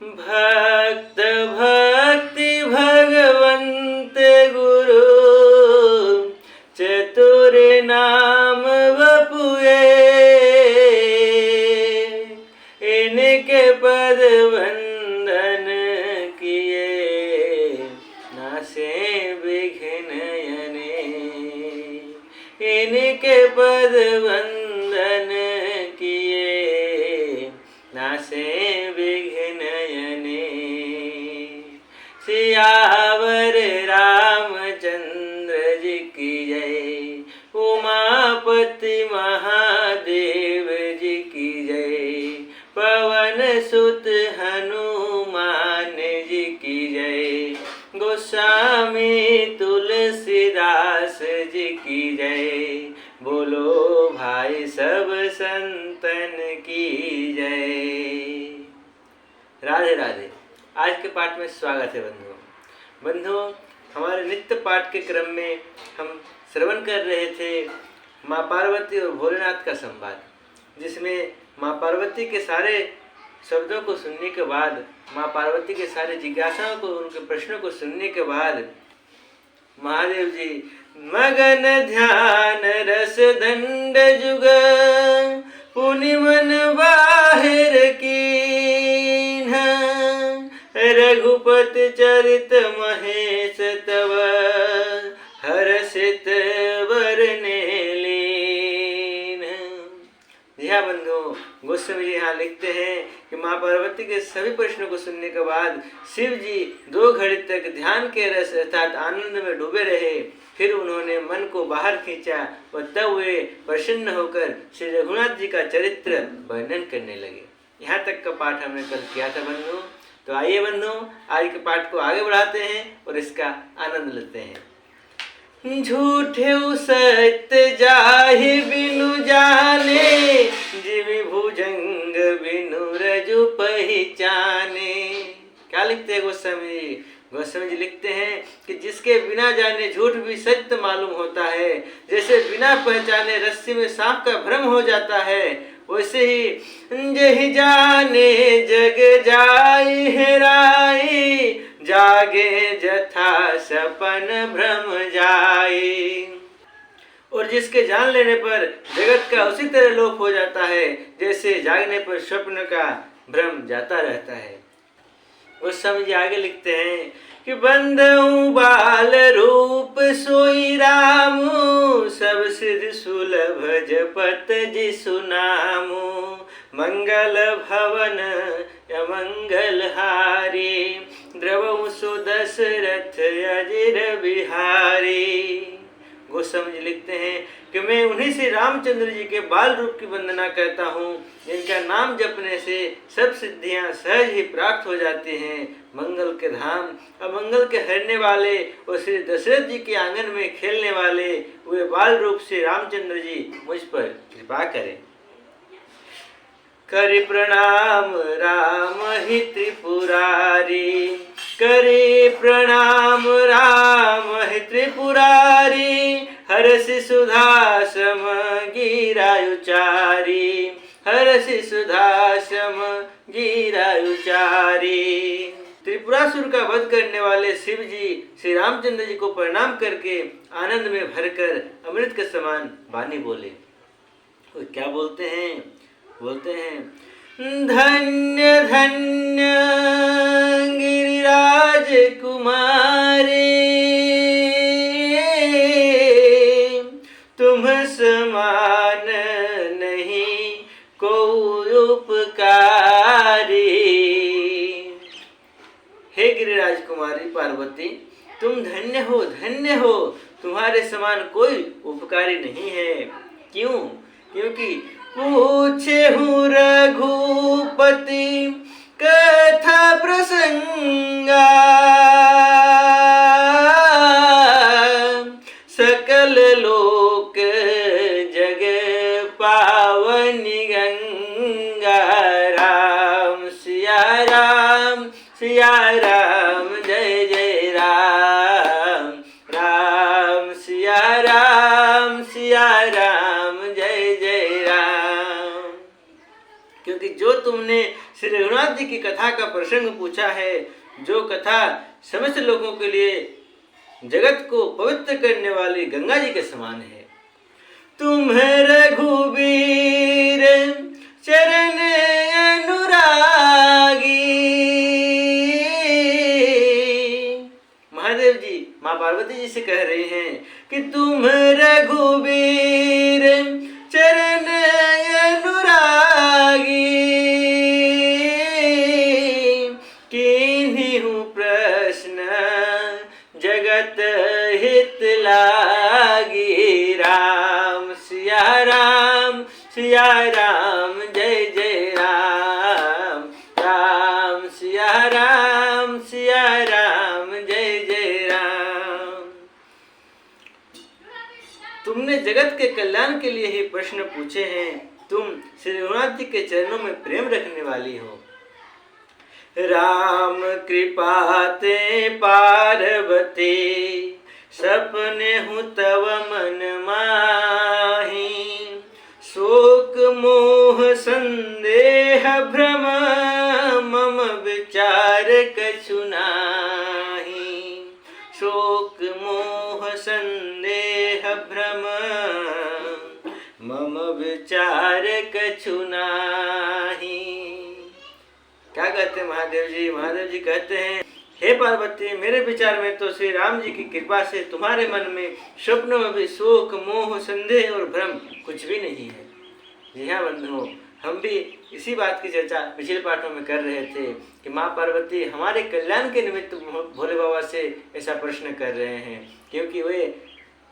भक्त भक्ति भगवंत गुरु चतुर नाम वपुए, इनके पद वंदन किए नासे विघ्न यने, इनके पद वंदन किए नासे विघ्न यने। सियावर रामचंद्र जी की जय, उमापति महादेव जी की जय, पवन सुत हनुमान जी की जय, गोस्वामी तुलसीदास जी की जय, बोलो भाई सब संतन की जय। राधे राधे। आज के पाठ में स्वागत है बंधुओं। हमारे नित्य पाठ के क्रम में हम श्रवण कर रहे थे माँ पार्वती और भोलेनाथ का संवाद, जिसमें माँ पार्वती के सारे शब्दों को सुनने के बाद, माँ पार्वती के सारे जिज्ञासाओं को, उनके प्रश्नों को सुनने के बाद महादेव जी मगन ध्यान रस दंड जुग पुनि मन बाहिर कीन्ह, रघुपत चरित महेश तव हर्षित बरने लीन। जी हाँ बंधुओं, गोस्वामी जी यहाँ लिखते हैं कि माँ पार्वती के सभी प्रश्नों को सुनने के बाद शिव जी 2 घड़ी तक ध्यान के रस अर्थात आनंद में डूबे रहे। फिर उन्होंने मन को बाहर खींचा और तब वे प्रसन्न होकर श्री रघुनाथ जी का चरित्र वर्णन करने लगे। यहाँ तक का पाठ हमने कल किया था बंधुओं। तो आइए बंधुओं, आज के पाठ को आगे बढ़ाते हैं और इसका आनंद लेते हैं। झूठे सत्य जाहि बिनु जाने, जीव भुजंग बिनु रजु पहचाने। क्या लिखते हैं गोस्वामी जी? गोस्वामी जी लिखते हैं कि जिसके बिना जाने झूठ भी सत्य मालूम होता है, जैसे बिना पहचाने रस्सी में सांप का भ्रम हो जाता है, वैसे ही जहि जाने जग जाई हेराई, जागे जथा सपन भ्रम जाई। और जिसके जान लेने पर जगत का उसी तरह लोप हो जाता है, जैसे जागने पर स्वप्न का भ्रम जाता रहता है। उस समय आगे लिखते हैं कि बंदऊ बाल रूप सोई रामू, सब सिद्ध सुलभ जपत जिसु नामू, मंगल भवन अमंगल हारी, द्रवऊ सुदशरथ अजिर बिहारी। गोस्वामी जी लिखते हैं कि मैं उन्हीं से रामचंद्र जी के बाल रूप की वंदना करता हूँ, जिनका नाम जपने से सब सिद्धियां सहज ही प्राप्त हो जाती हैं। मंगल के धाम, अमंगल के हरने वाले और श्री दशरथ जी के आंगन में खेलने वाले वे बाल रूप से रामचंद्र जी मुझ पर कृपा करें। करि प्रणाम राम ही त्रिपुरारी, करि प्रणाम राम ही त्रिपुरारी, हर्षि सुधा सम गिरायुचारी, हर्षि सुधा सम गिरायुचारी। त्रिपुरासुर का वध करने वाले शिव जी श्री रामचंद्र जी को प्रणाम करके आनंद में भरकर अमृत के समान वाणी बोले। वो क्या बोलते हैं? बोलते हैं, धन्य धन्य गिरिराज कुमारी, तुम समान नहीं को उपकारी। हे गिरिराज कुमारी पार्वती, तुम धन्य हो, धन्य हो, तुम्हारे समान कोई उपकारी नहीं है। क्यों? क्योंकि पूछे हूँ रघुपति कथा प्रसंगा, सकल लोक जग पावनी गंगा। राम सिया राम, सिया राम जय जय राम, राम सिया राम, सिया राम जय जय राम। क्योंकि जो तुमने श्री रघुनाथ जी की कथा का प्रसंग पूछा है, जो कथा समस्त लोगों के लिए जगत को पवित्र करने वाली गंगा जी के समान है। तुम्हें रघुबीर चरण अनुरागी। महादेव जी माँ पार्वती जी से कह रहे हैं कि तुम रघुबीर चरण अनुरागी, किन्हीं प्रश्न जगत हित लागी। राम सिया राम जय जय राम, राम सिया राम जय जय राम। तुमने जगत के कल्याण के लिए ही प्रश्न पूछे हैं। तुम श्री रघुनाथ जी के चरणों में प्रेम रखने वाली हो। राम कृपाते पार्वती, सपने हूँ तव मन माही। शोक मोह संदेह भ्रम, मम विचार कछु नाहि। शोक मोह संदेह भ्रम, मम विचार कछु नाहि। क्या कहते हैं महादेव जी? महादेव जी कहते हैं, हे पार्वती, मेरे विचार में तो श्री राम जी की कृपा से तुम्हारे मन में स्वप्नों में भी शोक मोह संदेह और भ्रम कुछ भी नहीं है। जी हाँ बंधुओं, हम भी इसी बात की चर्चा पिछले पाठों में कर रहे थे कि माँ पार्वती हमारे कल्याण के निमित्त भोले बाबा से ऐसा प्रश्न कर रहे हैं, क्योंकि वे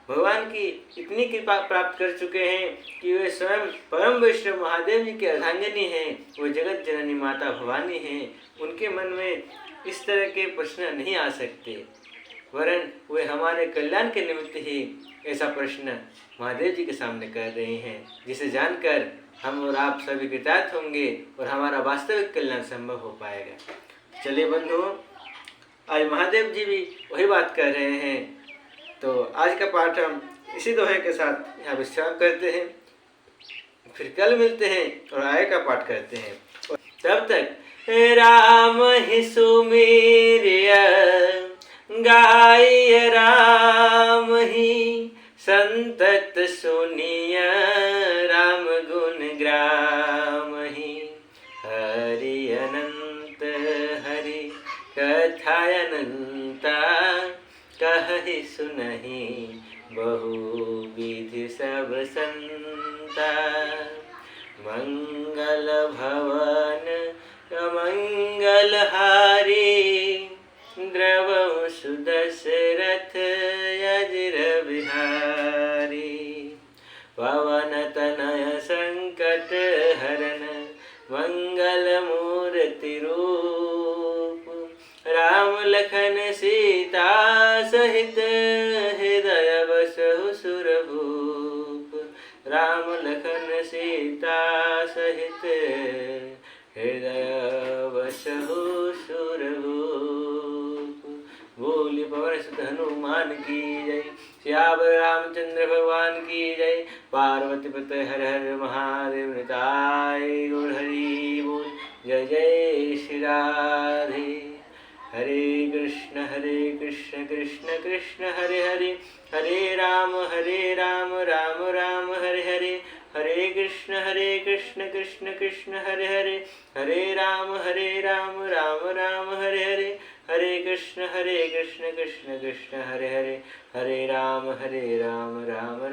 भगवान की इतनी कृपा प्राप्त कर चुके हैं कि वे स्वयं परम वैष्णव महादेव जी के अर्धांगिनी हैं। वो जगत जननी माता भवानी हैं। उनके मन में इस तरह के प्रश्न नहीं आ सकते, वरन वे हमारे कल्याण के निमित्त ही ऐसा प्रश्न महादेव जी के सामने कर रहे हैं, जिसे जानकर हम और आप सभी कृतार्थ होंगे और हमारा वास्तविक कल्याण संभव हो पाएगा। चलिए बंधुओं, आज महादेव जी भी वही बात कर रहे हैं। तो आज का पाठ हम इसी दोहे के साथ यहाँ विश्राम करते हैं, फिर कल मिलते हैं और आगे का पाठ करते हैं। तब तक राम ही सुमेरिय गाय, राम ही संतत सुनिय, राम गुण ग्राम ही। हरि अनंत हरि कथा अनंता, कहि सुनहि बहु विधि सब संता। मंगल भवन मंगल हारी, द्रवहु सुदशरथ अजिर बिहारी। पवन तनय संकट हरन, मंगल मूर्ति रूप। राम लखन सीता सहित, हृदय बसहु सुरभूप। राम लखन सीता सहित, हृदय बसहु सुरभूप। बोली पवन सुत हनुमान की जय, सियावर रामचंद्र भगवान की जय। पार्वती पते हर हर महादेव, निताय गौर हरि बोल। जय जय श्री राधे। हरे कृष्ण कृष्ण कृष्ण हरे हरे, हरे राम राम राम हरे हरे। हरे कृष्ण कृष्ण कृष्ण हरे हरे, हरे राम राम राम हरे हरे। हरे कृष्ण कृष्ण कृष्ण हरे हरे, हरे राम राम